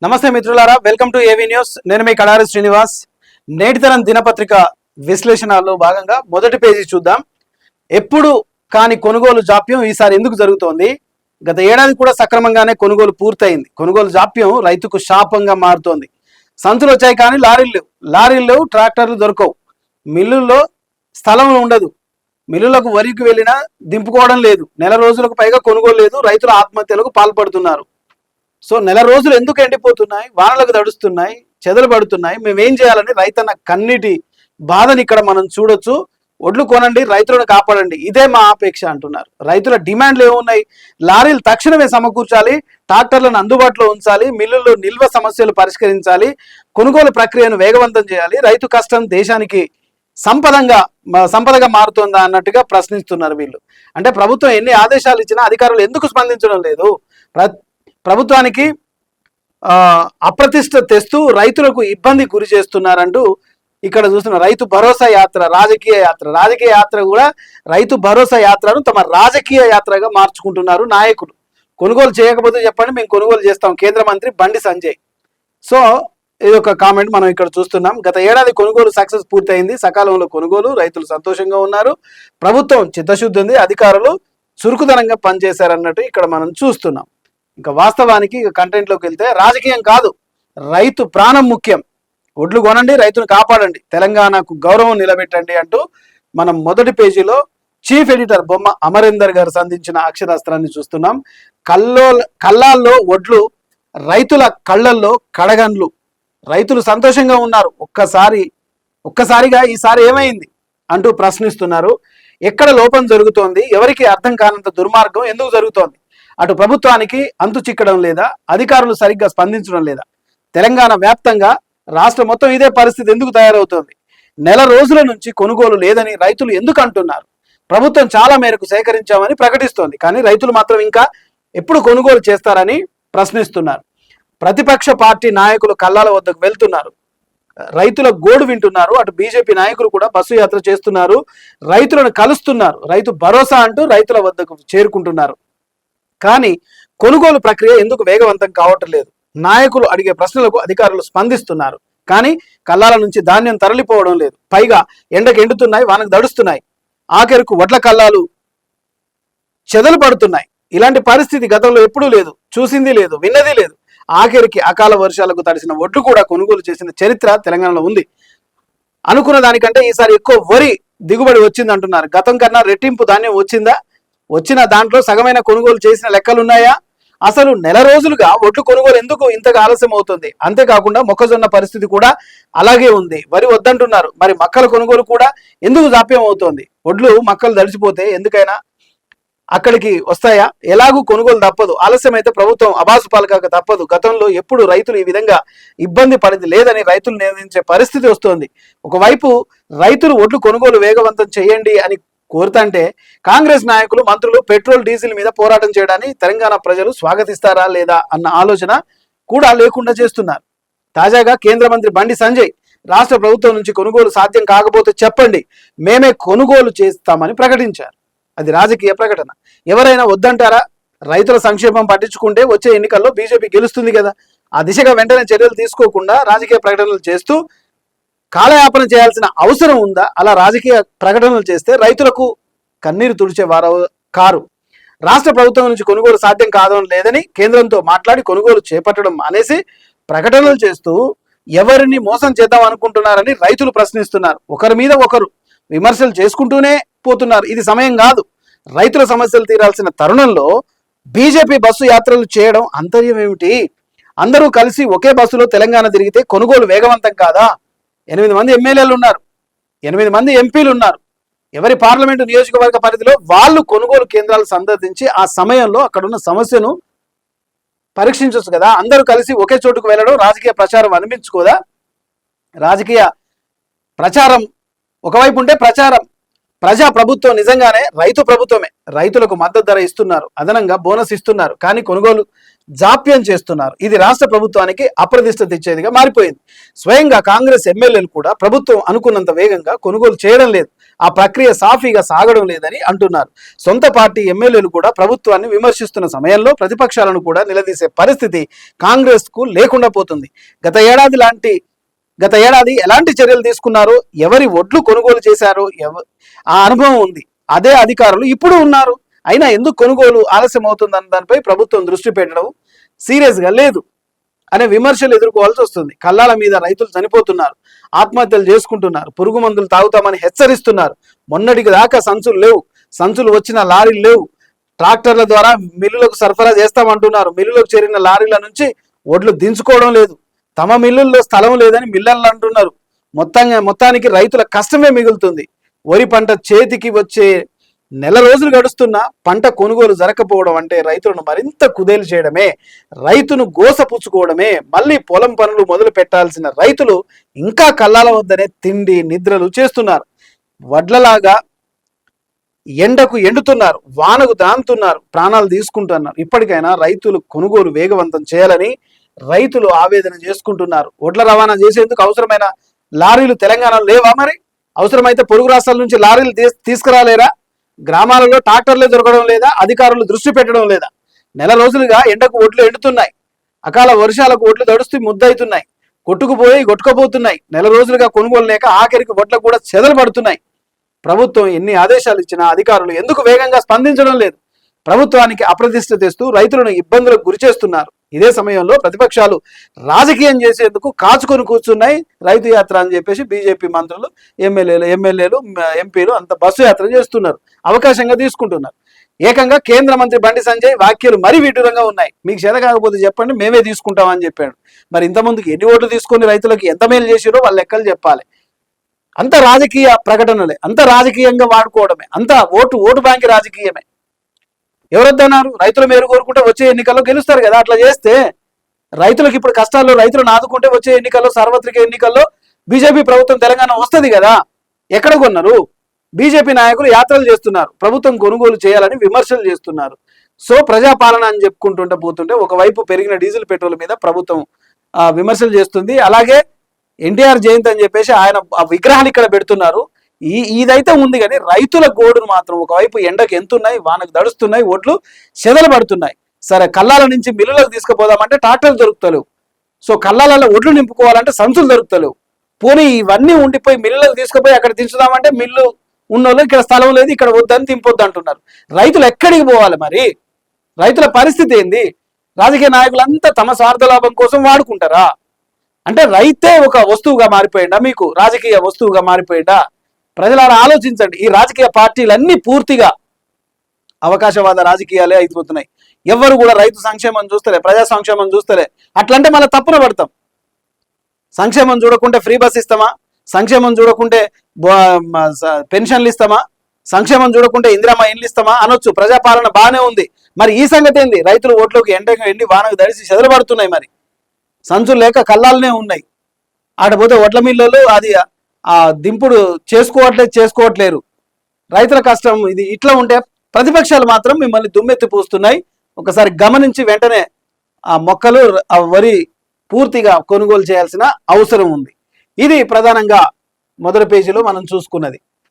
నమస్తే మిత్రులారా, welcome to AV news. నేను మీ కడారి శ్రీనివాస్. నేటితరం దినపత్రిక విశ్లేషణలో భాగంగా మొదటి పేజీ చూద్దాం. ఎప్పుడు కాని కొనుగోలు జాప్యం ఈసారి ఎందుకు జరుగుతోంది? గత ఏడాది కూడా సక్రమంగానే కొనుగోలు పూర్తయింది. కొనుగోలు జాప్యం రైతుకు శాపంగా మారుతోంది. సంచులు వచ్చాయి కానీ లారీలు లేవు, ట్రాక్టర్లు దొరకవు, మిల్లుల్లో స్థలం ఉండదు, మిల్లులకు వరికి వెళ్ళినా దింపుకోవడం లేదు, నెల రోజులకు పైగా కొనుగోలు లేదు, రైతుల ఆత్మహత్యలకు పాల్పడుతున్నారు. సో నెల రోజులు ఎందుకు ఎండిపోతున్నాయి, వానలకు తడుస్తున్నాయి, చెదలు పడుతున్నాయి, మేమేం చేయాలని రైతన్న కన్నీటి బాధని ఇక్కడ మనం చూడొచ్చు. ఒడ్లు కొనండి, రైతులను కాపాడండి, ఇదే మా ఆపేక్ష అంటున్నారు. రైతుల డిమాండ్లు ఏమున్నాయి? లారీలు తక్షణమే సమకూర్చాలి, ట్రాక్టర్లను అందుబాటులో ఉంచాలి, మిల్లుల్లో నిల్వ సమస్యలు పరిష్కరించాలి, కొనుగోలు ప్రక్రియను వేగవంతం చేయాలి, రైతు కష్టం దేశానికి సంపదగా మారుతుందా అన్నట్టుగా ప్రశ్నిస్తున్నారు వీళ్ళు. అంటే ప్రభుత్వం ఎన్ని ఆదేశాలు ఇచ్చినా అధికారులు ఎందుకు స్పందించడం లేదు? ప్రభుత్వానికి అప్రతిష్ట తెస్తూ రైతులకు ఇబ్బంది గురి చేస్తున్నారంటూ ఇక్కడ చూస్తున్న రైతు భరోసా యాత్ర, రాజకీయ యాత్ర కూడా రైతు భరోసా యాత్రను తమ రాజకీయ యాత్రగా మార్చుకుంటున్నారు నాయకులు. కొనుగోలు చేయకపోతే చెప్పండి, మేము కొనుగోలు చేస్తాం, కేంద్ర మంత్రి బండి సంజయ్. సో ఇది ఒక కామెంట్ మనం ఇక్కడ చూస్తున్నాం. గత ఏడాది కొనుగోలు సక్సెస్ పూర్తయింది, సకాలంలో కొనుగోలు, రైతులు సంతోషంగా ఉన్నారు, ప్రభుత్వం చిత్తశుద్ధి ఉంది, అధికారులు చురుకుదనంగా పనిచేశారన్నట్టు ఇక్కడ మనం చూస్తున్నాం. ఇంకా వాస్తవానికి కంటెంట్లోకి వెళ్తే రాజకీయం కాదు, రైతు ప్రాణం ముఖ్యం. ఒడ్లు కొనండి, రైతును కాపాడండి, తెలంగాణకు గౌరవం నిలబెట్టండి అంటూ మనం మొదటి పేజీలో చీఫ్ ఎడిటర్ బొమ్మ అమరేందర్ గారు సంధించిన అక్షరాస్త్రాన్ని చూస్తున్నాం. కళ్ళాల్లో ఒడ్లు, రైతుల కళ్ళల్లో కడగండ్లు. రైతులు సంతోషంగా ఉన్నారు, ఒక్కసారిగా ఈసారి ఏమైంది అంటూ ప్రశ్నిస్తున్నారు. ఎక్కడ లోపం జరుగుతోంది? ఎవరికి అర్థం కానంత దుర్మార్గం ఎందుకు జరుగుతోంది? అటు ప్రభుత్వానికి అంతు చిక్కడం లేదా, అధికారులు సరిగ్గా స్పందించడం లేదా? తెలంగాణ వ్యాప్తంగా రాష్ట్రం మొత్తం ఇదే పరిస్థితి ఎందుకు తయారవుతోంది? నెల రోజుల నుంచి కొనుగోలు లేదని రైతులు ఎందుకు అంటున్నారు? ప్రభుత్వం చాలా మేరకు సేకరించామని ప్రకటిస్తోంది, కానీ రైతులు మాత్రం ఇంకా ఎప్పుడు కొనుగోలు చేస్తారని ప్రశ్నిస్తున్నారు. ప్రతిపక్ష పార్టీ నాయకులు కళ్ళాల వద్దకు వెళ్తున్నారు, రైతుల గోడు వింటున్నారు. అటు బీజేపీ నాయకులు కూడా బస్సు యాత్ర చేస్తున్నారు, రైతులను కలుస్తున్నారు, రైతు భరోసా అంటూ రైతుల వద్దకు చేరుకుంటున్నారు. కానీ కొనుగోలు ప్రక్రియ ఎందుకు వేగవంతం కావటం లేదు? నాయకులు అడిగే ప్రశ్నలకు అధికారులు స్పందిస్తున్నారు, కానీ కళ్ళాల నుంచి ధాన్యం తరలిపోవడం లేదు. పైగా ఎండకు ఎండుతున్నాయి, వానకు దడుస్తున్నాయి, ఆఖరికి వడ్ల కళ్ళాలు చెదలు పడుతున్నాయి. ఇలాంటి పరిస్థితి గతంలో ఎప్పుడూ లేదు, చూసింది లేదు, విన్నది లేదు. ఆఖరికి అకాల వర్షాలకు తడిసిన ఒడ్లు కూడా కొనుగోలు చేసిన చరిత్ర తెలంగాణలో ఉంది. అనుకున్న దానికంటే ఈసారి ఎక్కువ వరి దిగుబడి వచ్చింది అంటున్నారు. గతం కన్నా రెట్టింపు ధాన్యం వచ్చిందా? వచ్చిన దాంట్లో సగమైన కొనుగోలు చేసిన లెక్కలున్నాయా? అసలు నెల రోజులుగా ఒడ్లు కొనుగోలు ఎందుకు ఇంతగా ఆలస్యం అవుతుంది? అంతేకాకుండా మొక్కజొన్న పరిస్థితి కూడా అలాగే ఉంది. వరి వద్దంటున్నారు, మరి మక్కల కొనుగోలు కూడా ఎందుకు జాప్యం అవుతోంది? ఒడ్లు మక్కలు దడిచిపోతే ఎందుకైనా అక్కడికి వస్తాయా? ఎలాగూ కొనుగోలు తప్పదు, ఆలస్యం అయితే ప్రభుత్వం అబాసు పాలక తప్పదు. గతంలో ఎప్పుడు రైతులు ఈ విధంగా ఇబ్బంది పడింది లేదని రైతులు నిర్ణయించే పరిస్థితి వస్తోంది. ఒకవైపు రైతులు ఒడ్లు కొనుగోలు వేగవంతం చేయండి అని కోరుతంటే కాంగ్రెస్ నాయకులు, మంత్రులు పెట్రోల్ డీజిల్ మీద పోరాటం చేయడాన్ని తెలంగాణ ప్రజలు స్వాగతిస్తారా లేదా అన్న ఆలోచన కూడా లేకుండా చేస్తున్నారు. తాజాగా కేంద్ర మంత్రి బండి సంజయ్ రాష్ట్ర ప్రభుత్వం నుంచి కొనుగోలు సాధ్యం కాకపోతే చెప్పండి, మేమే కొనుగోలు చేస్తామని ప్రకటించారు. అది రాజకీయ ప్రకటన. ఎవరైనా వద్దంటారా? రైతుల సంక్షేమం పట్టించుకుంటే వచ్చే ఎన్నికల్లో బీజేపీ గెలుస్తుంది కదా. ఆ దిశగా వెంటనే చర్యలు తీసుకోకుండా రాజకీయ ప్రకటనలు చేస్తూ కాలయాపన చేయాల్సిన అవసరం ఉందా? అలా రాజకీయ ప్రకటనలు చేస్తే రైతులకు కన్నీరు తుడిచేవారు కారు. రాష్ట్ర ప్రభుత్వం నుంచి కొనుగోలు సాధ్యం కాదని లేదని కేంద్రంతో మాట్లాడి కొనుగోలు చేపట్టడం అనేసి ప్రకటనలు చేస్తూ ఎవరిని మోసం చేద్దాం అనుకుంటున్నారని రైతులు ప్రశ్నిస్తున్నారు. ఒకరి మీద ఒకరు విమర్శలు చేసుకుంటూనే పోతున్నారు. ఇది సమయం కాదు. రైతుల సమస్యలు తీరాల్సిన తరుణంలో బీజేపీ బస్సు యాత్రలు చేయడం అంతర్యం ఏమిటి? అందరూ కలిసి ఒకే బస్సులో తెలంగాణ తిరిగితే కొనుగోలు వేగవంతం కాదా? 8 మంది ఎమ్మెల్యేలు ఉన్నారు, 8 మంది ఎంపీలు ఉన్నారు. ఎవరి పార్లమెంటు నియోజకవర్గ పరిధిలో వాళ్ళు కొనుగోలు కేంద్రాలు సందర్శించి ఆ సమయంలో అక్కడున్న సమస్యను పరీక్షించవచ్చు కదా. అందరూ కలిసి ఒకే చోటుకు వెళ్ళడం రాజకీయ ప్రచారం అనిపించుకోదా? రాజకీయ ప్రచారం ఒకవైపు ఉంటే ప్రజా ప్రభుత్వం నిజంగానే రైతు ప్రభుత్వమే. రైతులకు మద్దతు ధర ఇస్తున్నారు, అదనంగా బోనస్ ఇస్తున్నారు, కానీ కొనుగోలు జాప్యం చేస్తున్నారు. ఇది రాష్ట్ర ప్రభుత్వానికి అప్రతిష్ట తెచ్చేదిగా మారిపోయింది. స్వయంగా కాంగ్రెస్ ఎమ్మెల్యేలు కూడా ప్రభుత్వం అనుకున్నంత వేగంగా కొనుగోలు చేయడం లేదు. ఆ ప్రక్రియ సాఫీగా సాగడం లేదని అంటున్నారు. సొంత పార్టీ ఎమ్మెల్యేలు కూడా ప్రభుత్వాన్ని విమర్శిస్తున్న సమయంలో ప్రతిపక్షాలను కూడా నిలదీసే పరిస్థితి కాంగ్రెస్ కు లేకుండా పోతుంది. గత ఏడాది ఎలాంటి చర్యలు తీసుకున్నారో, ఎవరి ఒడ్లు కొనుగోలు చేశారో ఆ అనుభవం ఉంది. అదే అధికారులు ఇప్పుడు ఉన్నారు. అయినా ఎందుకు కొనుగోలు ఆలస్యం అవుతుందన్న దానిపై ప్రభుత్వం దృష్టి పెట్టడం సీరియస్గా లేదు అనే విమర్శలు ఎదుర్కోవాల్సి వస్తుంది. కల్లాల మీద రైతులు చనిపోతున్నారు, ఆత్మహత్యలు చేసుకుంటున్నారు, పురుగు మందులు తాగుతామని హెచ్చరిస్తున్నారు. మొన్నటికి దాకా సంచులు లేవు, సంచులు వచ్చిన లారీలు లేవు, ట్రాక్టర్ల ద్వారా మిల్లులకు సరఫరా చేస్తామంటున్నారు. మిల్లులకు చేరిన లారీల నుంచి ఒడ్లు దించుకోవడం లేదు. తమ మిల్లుల్లో స్థలం లేదని మిల్లర్లు అంటున్నారు. మొత్తానికి రైతుల కష్టమే మిగులుతుంది. వరి పంట చేతికి వచ్చే నెల రోజులు గడుస్తున్నా పంట కొనుగోలు జరగకపోవడం అంటే రైతులను మరింత కుదేలు చేయడమే, రైతును గోసపుచ్చుకోవడమే. మళ్ళీ పొలం పనులు మొదలు పెట్టాల్సిన రైతులు ఇంకా కల్లాల వద్దనే తిండి నిద్రలు చేస్తున్నారు. వడ్లలాగా ఎండకు ఎండుతున్నారు, వానకు దాంతున్నారు, ప్రాణాలు తీసుకుంటున్నారు. ఇప్పటికైనా రైతులు కొనుగోలు వేగవంతం చేయాలని రైతులు ఆవేదన చేసుకుంటున్నారు. వడ్ల రవాణా చేసేందుకు అవసరమైన లారీలు తెలంగాణలో లేవా? మరి అవసరమైతే పొరుగు రాష్ట్రాల నుంచి లారీలు తీసుకురాలేరా? గ్రామాలలో ట్రాక్టర్లే దొరకడం లేదా? అధికారులు దృష్టి పెట్టడం లేదా? నెల రోజులుగా ఎండకు ఒడ్లు ఎండుతున్నాయి, అకాల వర్షాలకు ఒడ్లు తడుస్తూ ముద్దవుతున్నాయి, కొట్టుకుపోతున్నాయి. నెల రోజులుగా కొనుగోలు లేక ఆఖరికి ఒడ్లకు కూడా చెదలు పడుతున్నాయి. ప్రభుత్వం ఎన్ని ఆదేశాలు ఇచ్చినా అధికారులు ఎందుకు వేగంగా స్పందించడం లేదు? ప్రభుత్వానికి అప్రతిష్ట తెస్తూ రైతులను ఇబ్బందులకు గురి చేస్తున్నారు. ఇదే సమయంలో ప్రతిపక్షాలు రాజకీయం చేసేందుకు కాచుకొని కూర్చున్నాయి. రైతు యాత్ర అని చెప్పేసి బీజేపీ మంత్రులు, ఎమ్మెల్యేలు, ఎంపీలు అంత బస్సు యాత్ర చేస్తున్నారు, అవకాశంగా తీసుకుంటున్నారు. ఏకంగా కేంద్ర మంత్రి బండి సంజయ్ వ్యాఖ్యలు మరీ విడ్డూరంగా ఉన్నాయి. మీకు చేత కాకపోతే చెప్పండి, మేమే తీసుకుంటామని చెప్పాడు. మరి ఇంతకుముందుకు ఎన్ని ఓట్లు తీసుకొని రైతులకు ఎంత మేలు చేసిరో వాళ్ళ లెక్కలు చెప్పాలి. అంత రాజకీయ ప్రకటనలే, అంత రాజకీయంగా వాడుకోవడమే, అంత ఓటు బ్యాంక్ రాజకీయమే. ఎవరొద్దన్నారు? రైతుల మేలు కోరుకుంటే వచ్చే ఎన్నికల్లో గెలుస్తారు కదా. అట్లా చేస్తే రైతులకు ఇప్పుడు కష్టాల్లో రైతులను ఆదుకుంటే వచ్చే ఎన్నికల్లో, సార్వత్రిక ఎన్నికల్లో బీజేపీ ప్రభుత్వం తెలంగాణ వస్తుంది కదా. ఎక్కడ కొన్నారు? బీజేపీ నాయకులు యాత్రలు చేస్తున్నారు, ప్రభుత్వం కొనుగోలు చేయాలని విమర్శలు చేస్తున్నారు. సో ప్రజాపాలన అని చెప్పుకుంటుంటే పోతుంటే ఒకవైపు పెరిగిన డీజిల్ పెట్రోల్ మీద ప్రభుత్వం విమర్శలు చేస్తుంది. అలాగే ఎన్టీఆర్ జయంతి అని చెప్పేసి ఆయన విగ్రహాలు ఇక్కడ పెడుతున్నారు. ఇదైతే ఉంది కానీ రైతుల గోడును మాత్రం ఒకవైపు ఎండకు ఎంతున్నాయి, వానకు దడుస్తున్నాయి, ఒడ్లు చెదలు పడుతున్నాయి. సరే, కల్లాల నుంచి మిల్లులకు తీసుకుపోదామంటే ట్రాక్టర్లు దొరుకుతలేవు. సో కల్లాలలో ఒడ్లు నింపుకోవాలంటే సంచులు దొరుకుతలేవు. పోనీ ఇవన్నీ ఉండిపోయి మిల్లులకు తీసుకుపోయి అక్కడ దించుదామంటే మిల్లు ఉన్నోళ్ళు ఇక్కడ స్థలం లేదు, ఇక్కడ వద్దని తింపొద్దు అంటున్నారు. రైతులు ఎక్కడికి పోవాలి? మరి రైతుల పరిస్థితి ఏంది? రాజకీయ నాయకులంతా తమ స్వార్థ లాభం కోసం వాడుకుంటారా? అంటే రైతే ఒక వస్తువుగా మారిపోయిందా? మీకు రాజకీయ వస్తువుగా మారిపోయిందా? ప్రజలారా ఆలోచించండి. ఈ రాజకీయ పార్టీలన్నీ పూర్తిగా అవకాశవాద రాజకీయాలే అయిపోతున్నాయి. ఎవరు కూడా రైతు సంక్షేమం చూస్తలే, ప్రజా సంక్షేమం చూస్తలే. అట్లంటే మళ్ళీ తప్పున పడతాం. సంక్షేమం చూడకుంటే ఫ్రీ బస్ ఇస్తామా? సంక్షేమం చూడకుంటే పెన్షన్లు ఇస్తామా? సంక్షేమం చూడకుంటే ఇందిరమ్మ ఇండ్లు ఇస్తామా అనొచ్చు. ప్రజాపాలన బాగానే ఉంది. మరి ఈ సంగతి ఏంది? రైతులు ఓట్లోకి ఎండి వానకు దడిసి చెదరబడుతున్నాయి. మరి సంచులు లేక కల్లాలనే ఉన్నాయి. ఆడపోతే ఒడ్ల మిల్లులు అది దింపుడు చేసుకోవట్లేరు. రైతుల కష్టం ఇది. ఇట్లా ఉంటే ప్రతిపక్షాలు మాత్రం మిమ్మల్ని దుమ్మెత్తి పూస్తున్నాయి. ఒకసారి గమనించి వెంటనే ఆ మొక్కలు, ఆ వరి పూర్తిగా కొనుగోలు చేయాల్సిన అవసరం ఉంది. ఇది ప్రధానంగా మొదటి పేజీలో మనం చూసుకున్నది.